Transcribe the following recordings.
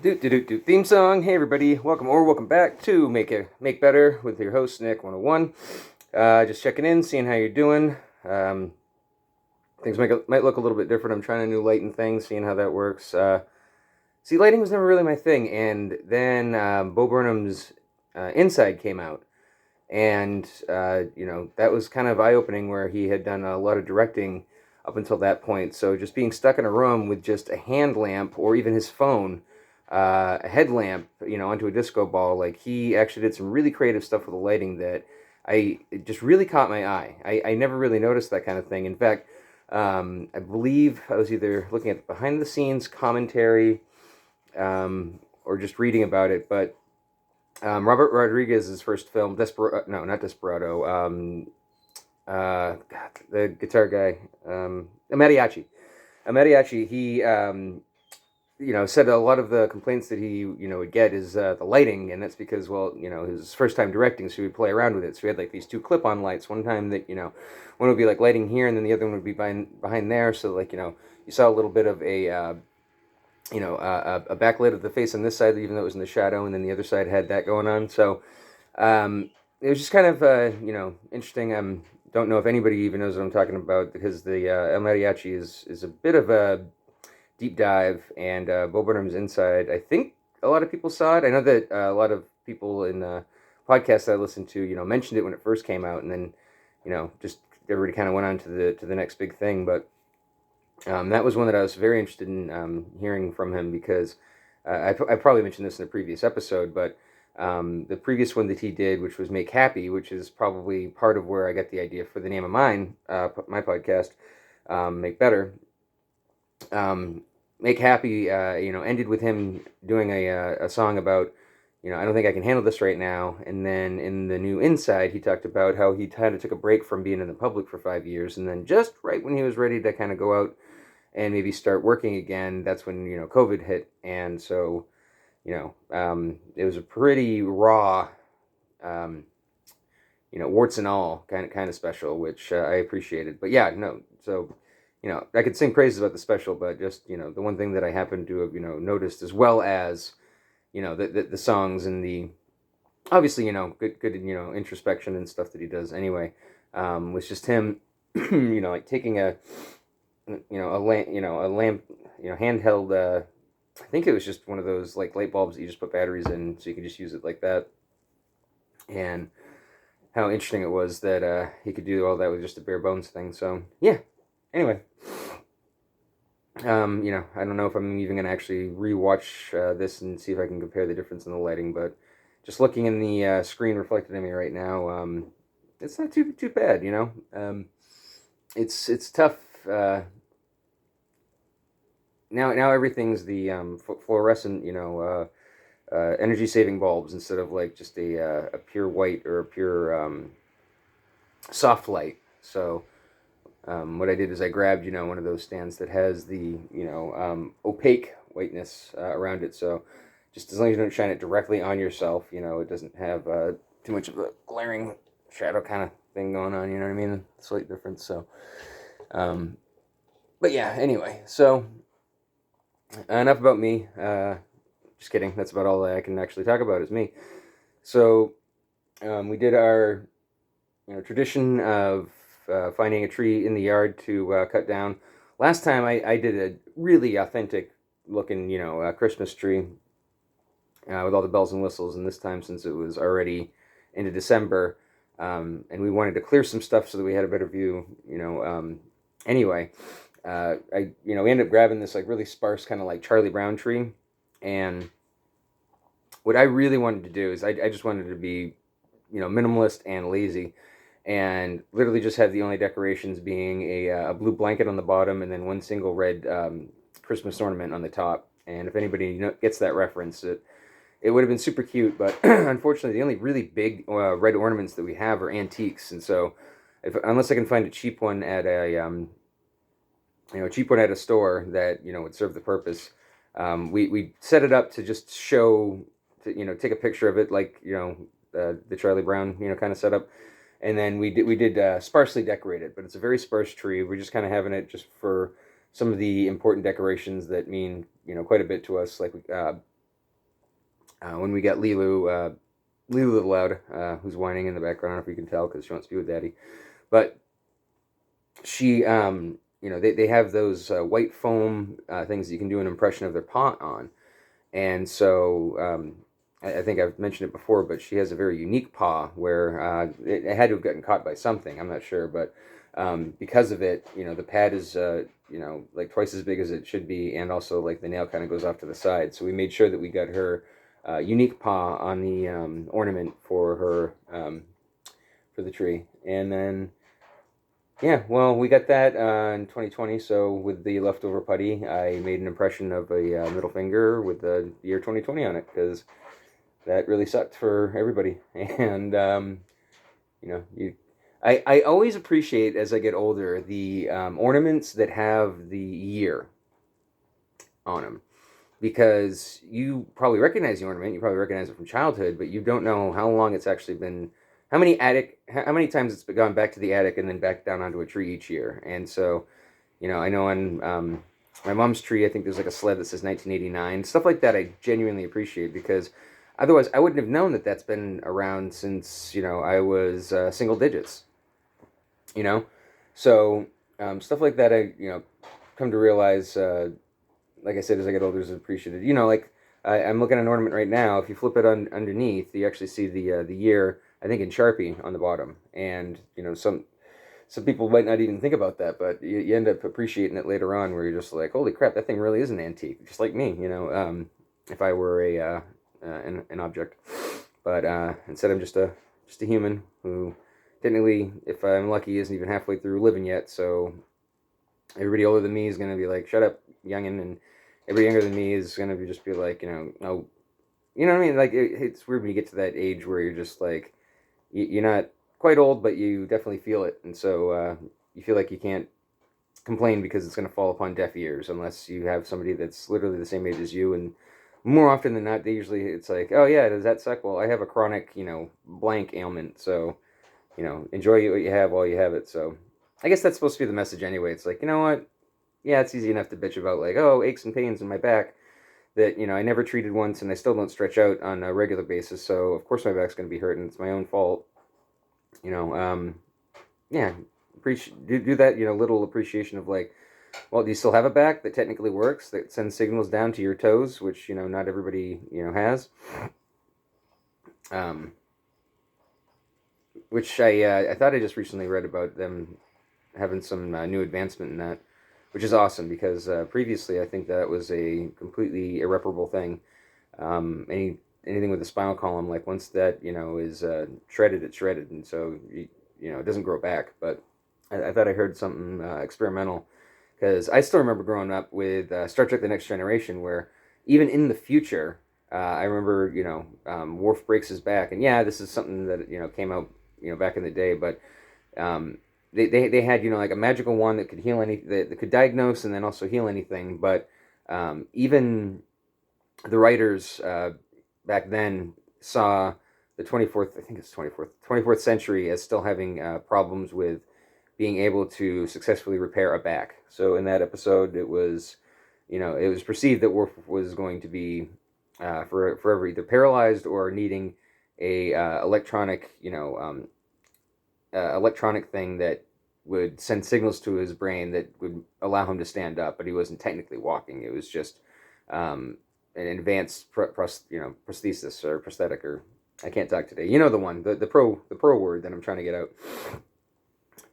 Do theme song. Hey everybody, welcome back to Make Better with your host Nick 101. Just checking in, seeing how you're doing. Things might look a little bit different. I'm trying a new lighting thing, seeing how that works. See, lighting was never really my thing, and then Bo Burnham's Inside came out, and that was kind of eye opening, where he had done a lot of directing up until that point. So just being stuck in a room with just a hand lamp or even his phone, a headlamp, onto a disco ball, like he actually did some really creative stuff with the lighting that it just really caught my eye. I never really noticed that kind of thing. In fact, I believe I was either looking at behind the scenes commentary, or just reading about it, but Robert Rodriguez's first film, no, not Desperado. God, the guitar guy, Mariachi. Mariachi. He, said a lot of the complaints that he, would get is the lighting, and that's because, well, his first time directing, so he would play around with it. So he had like these two clip-on lights. One time that, one would be like lighting here, and then the other one would be behind there. So like, you saw a little bit of a backlit of the face on this side, even though it was in the shadow, and then the other side had that going on. So it was just kind of, interesting. Don't know if anybody even knows what I'm talking about, because the El Mariachi is a bit of a deep dive, and Bo Burnham's Inside, I think a lot of people saw it. I know that a lot of people in the podcast I listened to, mentioned it when it first came out, and then, just everybody kind of went on to the next big thing. But that was one that I was very interested in hearing from him, because I probably mentioned this in a previous episode, but the previous one that he did, which was Make Happy, which is probably part of where I got the idea for the name of my podcast, Make Better. Make Happy, ended with him doing a song about, I don't think I can handle this right now. And then in the new Inside, he talked about how he kind of took a break from being in the public for 5 years. And then just right when he was ready to kind of go out and maybe start working again, that's when, COVID hit. And so, it was a pretty raw, um, warts and all kind of special, which I appreciated. But yeah, no, so, I could sing praises about the special, but just, the one thing that I happened to have, noticed, as well as, the songs and the, obviously, good, introspection and stuff that he does anyway, was just him, like taking a lamp, handheld, I think it was just one of those like light bulbs that you just put batteries in, so you can just use it like that. And how interesting it was that he could do all that with just a bare bones thing. So yeah. Anyway, I don't know if I'm even gonna actually rewatch this and see if I can compare the difference in the lighting, but just looking in the screen reflected in me right now, it's not too bad. It's tough. Now everything's the fluorescent, energy saving bulbs, instead of like just a pure white or a pure soft light. So what I did is I grabbed, one of those stands that has the, opaque whiteness around it. So just as long as you don't shine it directly on yourself, it doesn't have too much of a glaring shadow kind of thing going on. You know what I mean? Slight difference. So, but yeah. Anyway, so enough about me. Just kidding. That's about all I can actually talk about is me. So we did our, tradition of finding a tree in the yard to cut down. Last time I did a really authentic looking, Christmas tree with all the bells and whistles. And this time, since it was already into December, and we wanted to clear some stuff so that we had a better view, anyway, we ended up grabbing this like really sparse kind of like Charlie Brown tree. And what I really wanted to do is I just wanted to be, minimalist and lazy, and literally just have the only decorations being a blue blanket on the bottom, and then one single red Christmas ornament on the top. And if anybody gets that reference, it would have been super cute. But unfortunately, the only really big red ornaments that we have are antiques, and so unless I can find a cheap one at a store that would serve the purpose, we set it up to just show, to take a picture of it, like the Charlie Brown kind of setup. And then we did sparsely decorated, but it's a very sparse tree. We're just kind of having it just for some of the important decorations that mean quite a bit to us. Like when we got Lilu the Loud, who's whining in the background. I don't know if you can tell because she wants to be with Daddy. But she, they have those white foam things that you can do an impression of their paw on. And so I think I've mentioned it before, but she has a very unique paw where it had to have gotten caught by something. I'm not sure, but because of it, the pad is like twice as big as it should be, and also like the nail kind of goes off to the side. So we made sure that we got her unique paw on the ornament for her for the tree, and then. Yeah, well, we got that in 2020. So with the leftover putty, I made an impression of a middle finger with the year 2020 on it because that really sucked for everybody. And you know, I always appreciate as I get older the ornaments that have the year on them because you probably recognize the ornament, you probably recognize it from childhood, but you don't know how long it's actually been, how many times it's gone back to the attic and then back down onto a tree each year. And so, I know on my mom's tree, I think there's like a sled that says 1989, stuff like that. I genuinely appreciate because otherwise I wouldn't have known that that's been around since I was single digits. You know, so stuff like that. I come to realize. Like I said, as I get older, is appreciated. Like I'm looking at an ornament right now. If you flip it underneath, you actually see the year. I think in Sharpie on the bottom, and some people might not even think about that, but you end up appreciating it later on, where you're just like, holy crap, that thing really is an antique, just like me. If I were an object, but instead I'm just a human who technically, if I'm lucky, isn't even halfway through living yet. So everybody older than me is gonna be like, shut up, youngin, and everybody younger than me is gonna just be like, oh, you know what I mean? Like it's weird when you get to that age where you're just like, you're not quite old, but you definitely feel it, and so you feel like you can't complain because it's going to fall upon deaf ears unless you have somebody that's literally the same age as you. And more often than not, they usually it's like, oh yeah, does that suck? Well, I have a chronic, blank ailment, so enjoy what you have while you have it. So I guess that's supposed to be the message anyway. It's like, you know what? Yeah, it's easy enough to bitch about like, oh, aches and pains in my back that I never treated once, and I still don't stretch out on a regular basis. So of course my back's going to be hurting. It's my own fault. You know, yeah, do that. Little appreciation of like, well, do you still have a back that technically works that sends signals down to your toes, which not everybody has. Um, which I thought I just recently read about them having some new advancement in that, which is awesome because previously I think that was a completely irreparable thing. Anything with the spinal column, like once that is shredded, it's shredded, and so it doesn't grow back. But I thought I heard something experimental because I still remember growing up with Star Trek: The Next Generation, where even in the future, I remember Worf breaks his back, and yeah, this is something that came out back in the day, but they had like a magical wand that could heal that could diagnose and then also heal anything, but even the writers back then saw the 24th, I think it's 24th century as still having problems with being able to successfully repair a back. So in that episode, it was perceived that Worf was going to be forever either paralyzed or needing a electronic thing that would send signals to his brain that would allow him to stand up, but he wasn't technically walking. It was just an advanced prosthesis or prosthetic, or I can't talk today. You know the one, the pro word that I'm trying to get out.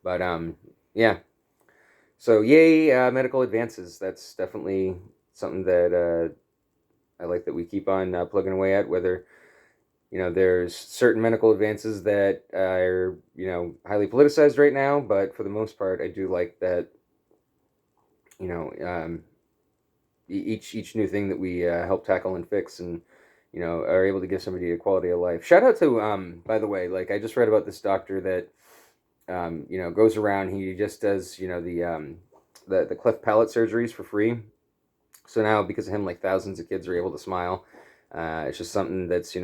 But yeah. So yay, medical advances. That's definitely something that I like that we keep on plugging away at. Whether there's certain medical advances that are highly politicized right now, but for the most part, I do like that. Each new thing that we help tackle and fix, and are able to give somebody a quality of life. Shout out to by the way, like I just read about this doctor that goes around. He just does the cleft palate surgeries for free. So now because of him, like thousands of kids are able to smile. It's just something that's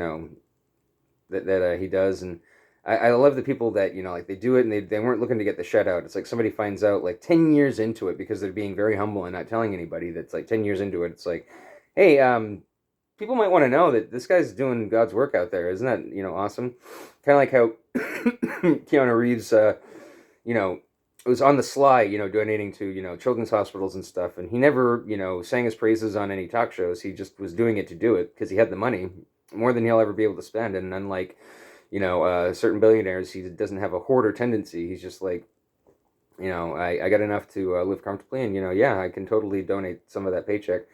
that he does, and I love the people that like they do it and they weren't looking to get the shutout. It's like somebody finds out like 10 years into it because they're being very humble and not telling anybody. That's like 10 years into it. It's like, hey, people might want to know that this guy's doing God's work out there. Isn't that, awesome? Kind of like how Keanu Reeves, was on the sly, donating to, children's hospitals and stuff. And he never, sang his praises on any talk shows. He just was doing it to do it because he had the money, more than he'll ever be able to spend. And unlike, certain billionaires, he doesn't have a hoarder tendency. He's just like, I got enough to live comfortably, and yeah, I can totally donate some of that paycheck.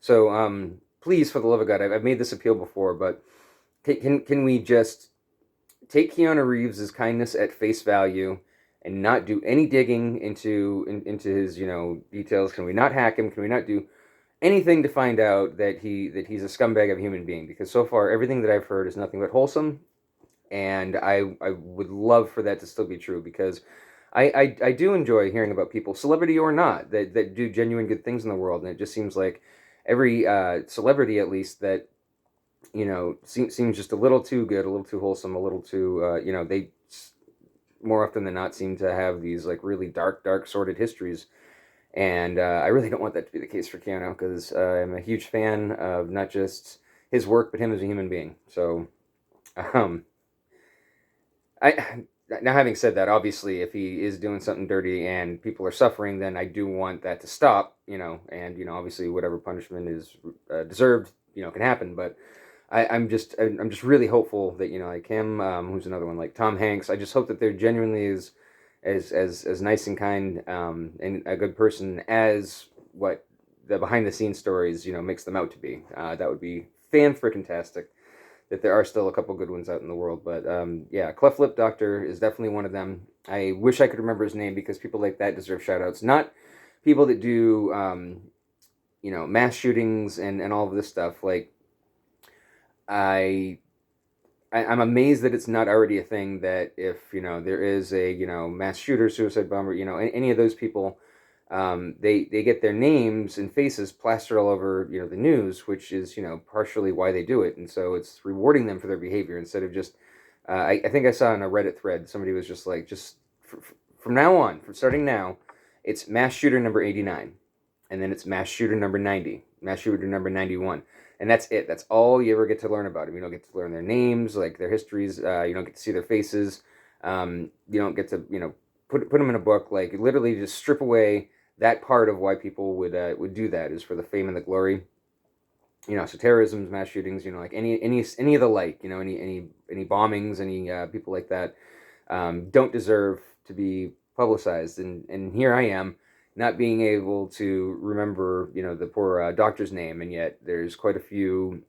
So please, for the love of God, I've made this appeal before, but can we just take Keanu Reeves' kindness at face value and not do any digging into his details? Can we not hack him? Can we not do anything to find out that he's a scumbag of a human being? Because so far everything that I've heard is nothing but wholesome, and I would love for that to still be true, because I do enjoy hearing about people, celebrity or not, that do genuine good things in the world, and it just seems like every celebrity, at least, that seems just a little too good, a little too wholesome, a little too they more often than not seem to have these like really dark sordid histories, and I really don't want that to be the case for Keanu, because I'm a huge fan of not just his work but him as a human being. So um, I now, having said that, obviously, if he is doing something dirty and people are suffering, then I do want that to stop. And obviously, whatever punishment is deserved, can happen. But I'm just really hopeful that like him, who's another one, like Tom Hanks. I just hope that they're genuinely as nice and kind, and a good person as what the behind the scenes stories makes them out to be. That would be fan freaking tastic, that there are still a couple good ones out in the world. But yeah, Cleft Lip Doctor is definitely one of them. I wish I could remember his name, because people like that deserve shout outs. Not people that do, mass shootings and all of this stuff. Like, I'm amazed that it's not already a thing, that if, there is a, mass shooter, suicide bomber, any of those people, they get their names and faces plastered all over the news, which is partially why they do it, and so it's rewarding them for their behavior instead of just I think I saw in a Reddit thread, somebody was just like, from now on, from starting now, it's mass shooter number 89, and then it's mass shooter number 90, mass shooter number 91, and that's it. That's all you ever get to learn about them. You don't get to learn their names, like their histories. You don't get to see their faces. You don't get to put them in a book. Like, literally just strip away that part of why people would do that, is for the fame and the glory. So terrorism, mass shootings, like any of the like, any bombings, any people like that, don't deserve to be publicized. And here I am, not being able to remember, the poor doctor's name, and yet there's quite a few,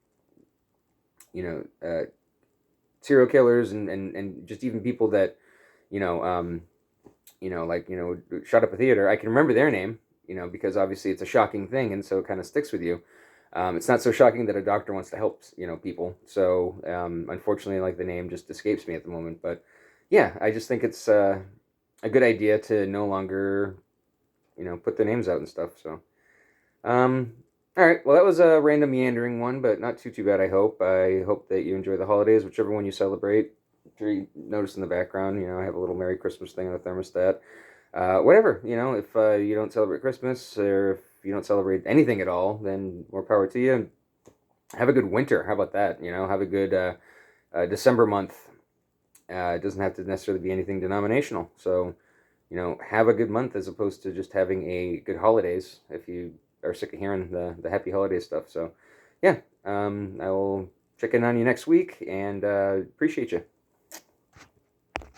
serial killers and just even people that, shut up a theater. I can remember their name, because obviously it's a shocking thing, and so it kind of sticks with you. It's not so shocking that a doctor wants to help, people. So unfortunately, like, the name just escapes me at the moment. But yeah, I just think it's a good idea to no longer, put their names out and stuff. So, all right. Well, that was a random meandering one, but not too bad. I hope that you enjoy the holidays, whichever one you celebrate. I'm sure you notice in the background, I have a little Merry Christmas thing on the thermostat. Whatever, if you don't celebrate Christmas, or if you don't celebrate anything at all, then more power to you. Have a good winter. How about that? Have a good December month. It doesn't have to necessarily be anything denominational. So, have a good month, as opposed to just having a good holidays, if you are sick of hearing the happy holiday stuff. So, yeah, I will check in on you next week, and appreciate you.